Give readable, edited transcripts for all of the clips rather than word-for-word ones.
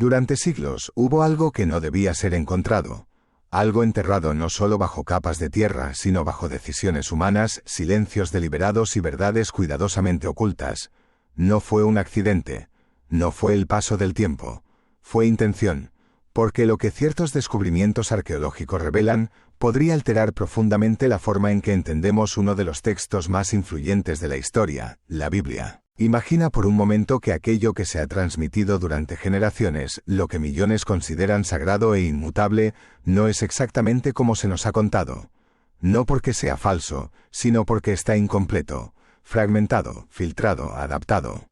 Durante siglos hubo algo que no debía ser encontrado. Algo enterrado no solo bajo capas de tierra, sino bajo decisiones humanas, silencios deliberados y verdades cuidadosamente ocultas. No fue un accidente. No fue el paso del tiempo. Fue intención. Porque lo que ciertos descubrimientos arqueológicos revelan podría alterar profundamente la forma en que entendemos uno de los textos más influyentes de la historia, la Biblia. Imagina por un momento que aquello que se ha transmitido durante generaciones, lo que millones consideran sagrado e inmutable, no es exactamente como se nos ha contado. No porque sea falso, sino porque está incompleto, fragmentado, filtrado, adaptado.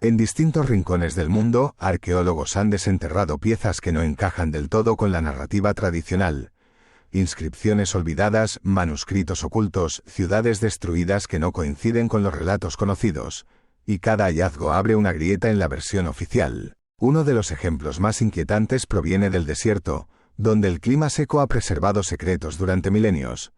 En distintos rincones del mundo, arqueólogos han desenterrado piezas que no encajan del todo con la narrativa tradicional. Inscripciones olvidadas, manuscritos ocultos, ciudades destruidas que no coinciden con los relatos conocidos. Y cada hallazgo abre una grieta en la versión oficial. Uno de los ejemplos más inquietantes proviene del desierto, donde el clima seco ha preservado secretos durante milenios.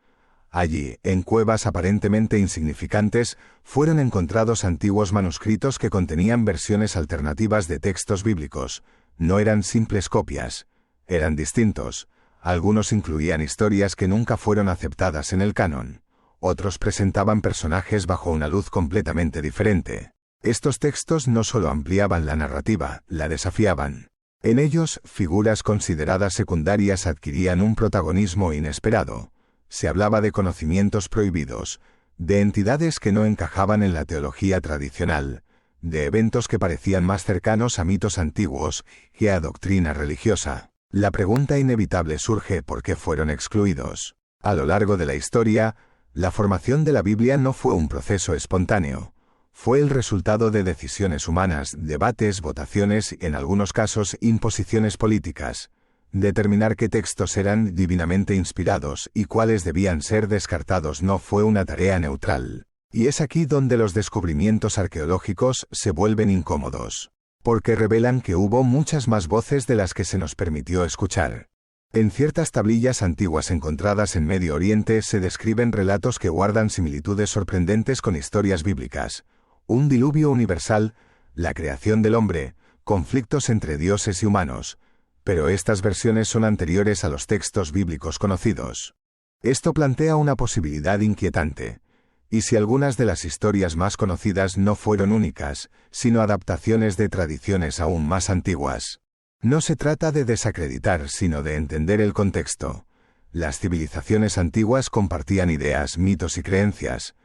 Allí, en cuevas aparentemente insignificantes, fueron encontrados antiguos manuscritos que contenían versiones alternativas de textos bíblicos. No eran simples copias. Eran distintos. Algunos incluían historias que nunca fueron aceptadas en el canon. Otros presentaban personajes bajo una luz completamente diferente. Estos textos no solo ampliaban la narrativa, la desafiaban. En ellos, figuras consideradas secundarias adquirían un protagonismo inesperado. Se hablaba de conocimientos prohibidos, de entidades que no encajaban en la teología tradicional, de eventos que parecían más cercanos a mitos antiguos que a doctrina religiosa. La pregunta inevitable surge: ¿por qué fueron excluidos? A lo largo de la historia, la formación de la Biblia no fue un proceso espontáneo. Fue el resultado de decisiones humanas, debates, votaciones y, en algunos casos, imposiciones políticas. Determinar qué textos eran divinamente inspirados y cuáles debían ser descartados no fue una tarea neutral. Y es aquí donde los descubrimientos arqueológicos se vuelven incómodos. Porque revelan que hubo muchas más voces de las que se nos permitió escuchar. En ciertas tablillas antiguas encontradas en Medio Oriente se describen relatos que guardan similitudes sorprendentes con historias bíblicas. Un diluvio universal, la creación del hombre, conflictos entre dioses y humanos. Pero estas versiones son anteriores a los textos bíblicos conocidos. Esto plantea una posibilidad inquietante. ¿Y si algunas de las historias más conocidas no fueron únicas, sino adaptaciones de tradiciones aún más antiguas? No se trata de desacreditar, sino de entender el contexto. Las civilizaciones antiguas compartían ideas, mitos y creencias.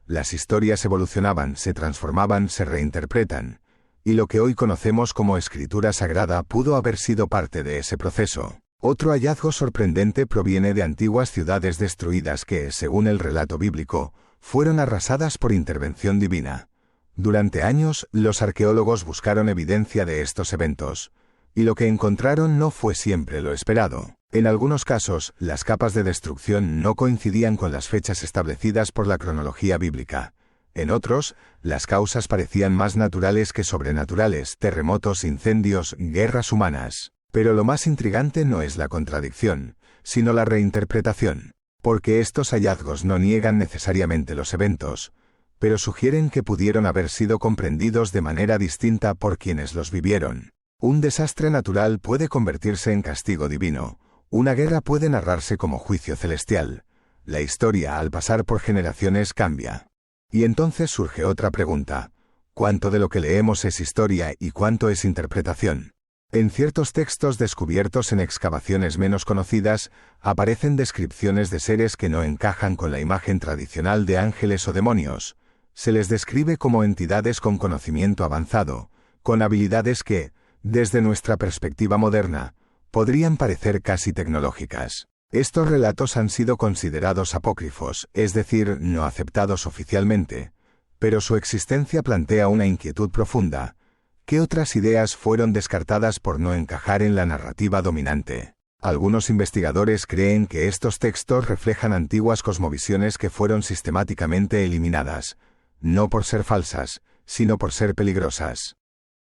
Las historias evolucionaban, se transformaban, se reinterpretan. Y lo que hoy conocemos como escritura sagrada pudo haber sido parte de ese proceso. Otro hallazgo sorprendente proviene de antiguas ciudades destruidas que, según el relato bíblico, fueron arrasadas por intervención divina. Durante años, los arqueólogos buscaron evidencia de estos eventos. Y lo que encontraron no fue siempre lo esperado. En algunos casos, las capas de destrucción no coincidían con las fechas establecidas por la cronología bíblica. En otros, las causas parecían más naturales que sobrenaturales: terremotos, incendios, guerras humanas. Pero lo más intrigante no es la contradicción, sino la reinterpretación. Porque estos hallazgos no niegan necesariamente los eventos, pero sugieren que pudieron haber sido comprendidos de manera distinta por quienes los vivieron. Un desastre natural puede convertirse en castigo divino. Una guerra puede narrarse como juicio celestial. La historia, al pasar por generaciones, cambia. Y entonces surge otra pregunta: ¿cuánto de lo que leemos es historia y cuánto es interpretación? En ciertos textos descubiertos en excavaciones menos conocidas, aparecen descripciones de seres que no encajan con la imagen tradicional de ángeles o demonios. Se les describe como entidades con conocimiento avanzado, con habilidades que, desde nuestra perspectiva moderna, podrían parecer casi tecnológicas. Estos relatos han sido considerados apócrifos, es decir, no aceptados oficialmente, pero su existencia plantea una inquietud profunda. ¿Qué otras ideas fueron descartadas por no encajar en la narrativa dominante? Algunos investigadores creen que estos textos reflejan antiguas cosmovisiones que fueron sistemáticamente eliminadas, no por ser falsas, sino por ser peligrosas.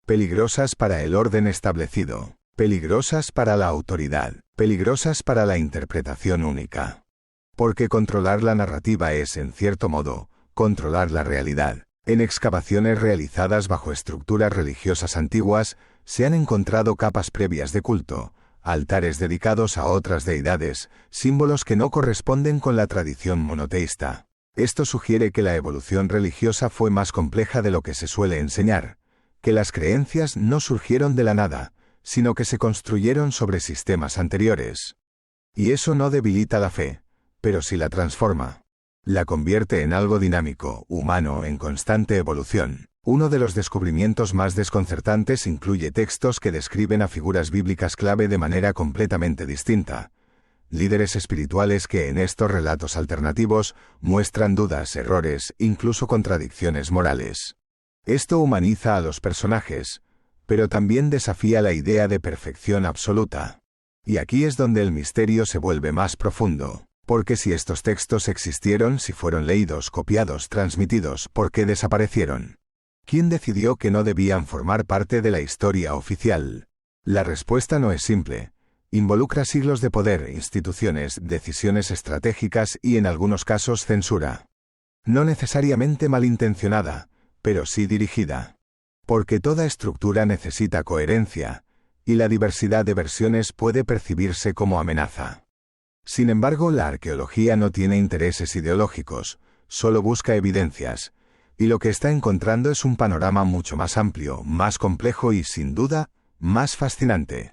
Peligrosas para el orden establecido, peligrosas para la autoridad, peligrosas para la interpretación única. Porque controlar la narrativa es, en cierto modo, controlar la realidad. En excavaciones realizadas bajo estructuras religiosas antiguas, Se han encontrado capas previas de culto, altares dedicados a otras deidades, símbolos que no corresponden con la tradición monoteísta. Esto sugiere que la evolución religiosa fue más compleja de lo que se suele enseñar, que las creencias no surgieron de la nada, sino que se construyeron sobre sistemas anteriores. Y eso no debilita la fe, pero sí la transforma. La convierte en algo dinámico, humano, en constante evolución. Uno de los descubrimientos más desconcertantes incluye textos que describen a figuras bíblicas clave de manera completamente distinta. Líderes espirituales que en estos relatos alternativos muestran dudas, errores, incluso contradicciones morales. Esto humaniza a los personajes, pero también desafía la idea de perfección absoluta. Y aquí es donde el misterio se vuelve más profundo. Porque si estos textos existieron, si fueron leídos, copiados, transmitidos, ¿por qué desaparecieron? ¿Quién decidió que no debían formar parte de la historia oficial? La respuesta no es simple. Involucra siglos de poder, instituciones, decisiones estratégicas y en algunos casos censura. No necesariamente malintencionada, pero sí dirigida. Porque toda estructura necesita coherencia, y la diversidad de versiones puede percibirse como amenaza. Sin embargo, la arqueología no tiene intereses ideológicos, solo busca evidencias, y lo que está encontrando es un panorama mucho más amplio, más complejo y, sin duda, más fascinante.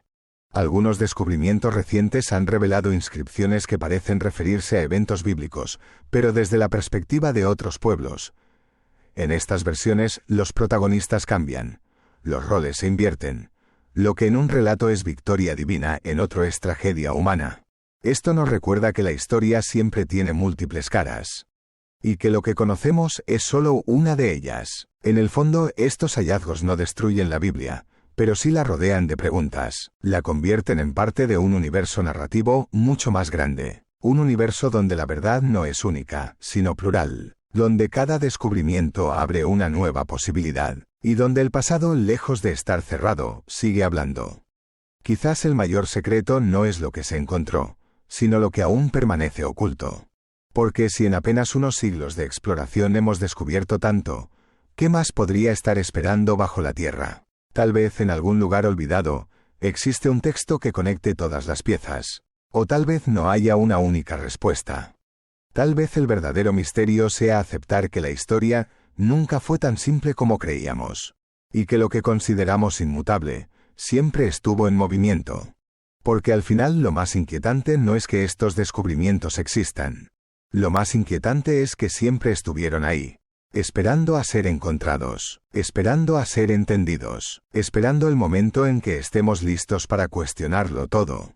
Algunos descubrimientos recientes han revelado inscripciones que parecen referirse a eventos bíblicos, pero desde la perspectiva de otros pueblos. En estas versiones, los protagonistas cambian, los roles se invierten. Lo que en un relato es victoria divina, en otro es tragedia humana. Esto nos recuerda que la historia siempre tiene múltiples caras. Y que lo que conocemos es solo una de ellas. En el fondo, estos hallazgos no destruyen la Biblia, pero sí la rodean de preguntas. La convierten en parte de un universo narrativo mucho más grande. Un universo donde la verdad no es única, sino plural. Donde cada descubrimiento abre una nueva posibilidad. Y donde el pasado, lejos de estar cerrado, sigue hablando. Quizás el mayor secreto no es lo que se encontró, sino lo que aún permanece oculto. Porque si en apenas unos siglos de exploración hemos descubierto tanto, ¿qué más podría estar esperando bajo la tierra? Tal vez en algún lugar olvidado, existe un texto que conecte todas las piezas. O tal vez no haya una única respuesta. Tal vez el verdadero misterio sea aceptar que la historia nunca fue tan simple como creíamos. Y que lo que consideramos inmutable, siempre estuvo en movimiento. Porque al final lo más inquietante no es que estos descubrimientos existan. Lo más inquietante es que siempre estuvieron ahí, esperando a ser encontrados, esperando a ser entendidos, esperando el momento en que estemos listos para cuestionarlo todo.